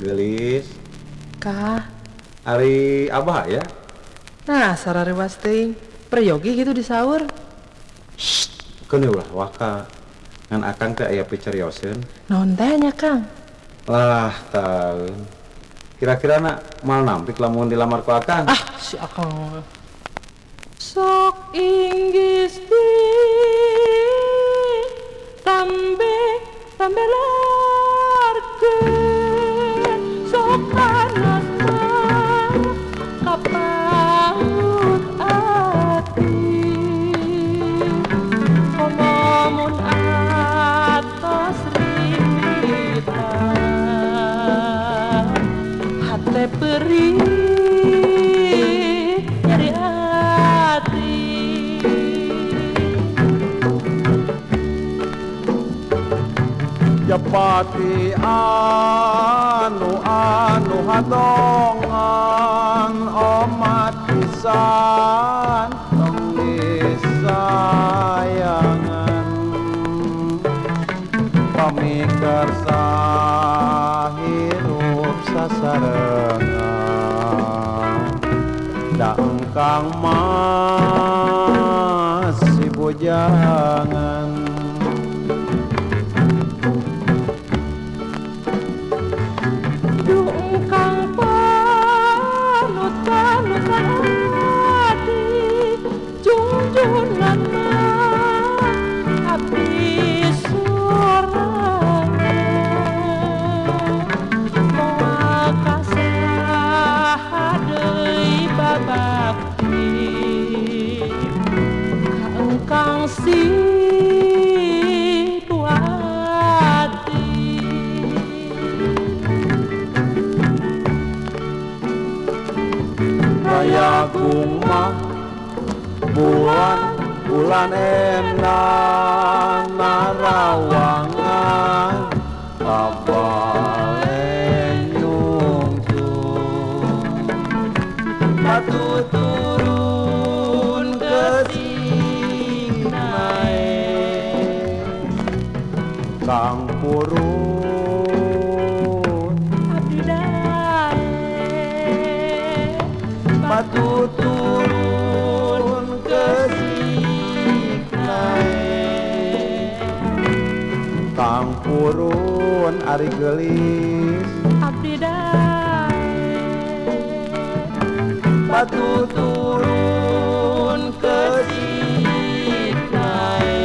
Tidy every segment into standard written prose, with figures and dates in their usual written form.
gelis Kah, Ari Abah ya. nah sarare wasting peryogi gitu di sahur. Kene ulah waka ngan akang teh aya picarioseun. Naon tanya Kang? Lah taun. Kira-kira nak mal nampik lamun dilamar ku akang. Ah, si Akang. Sok inggis di tambe tambe larkeun sok panas kapaut ati komomun atas rimitan hate perih nyeri hati. Japati anu hadongan omat pisan tengis sayangan pamikar sahirup sasarengan da engkang masih bujangan. Kang panut hati junjunan abdi sorangan moal kasaha deui babakti ka engkang si Rayagung mah bulan endah narawangan abale nyungsung batu turun ke sinae kang purun abdi dae batu turun ke siknae kang purun ari gelis abdi dae batu turun ke siknae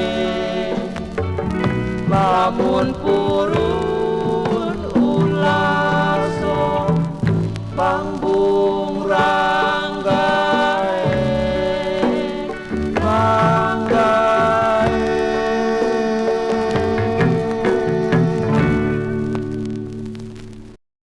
lamun purun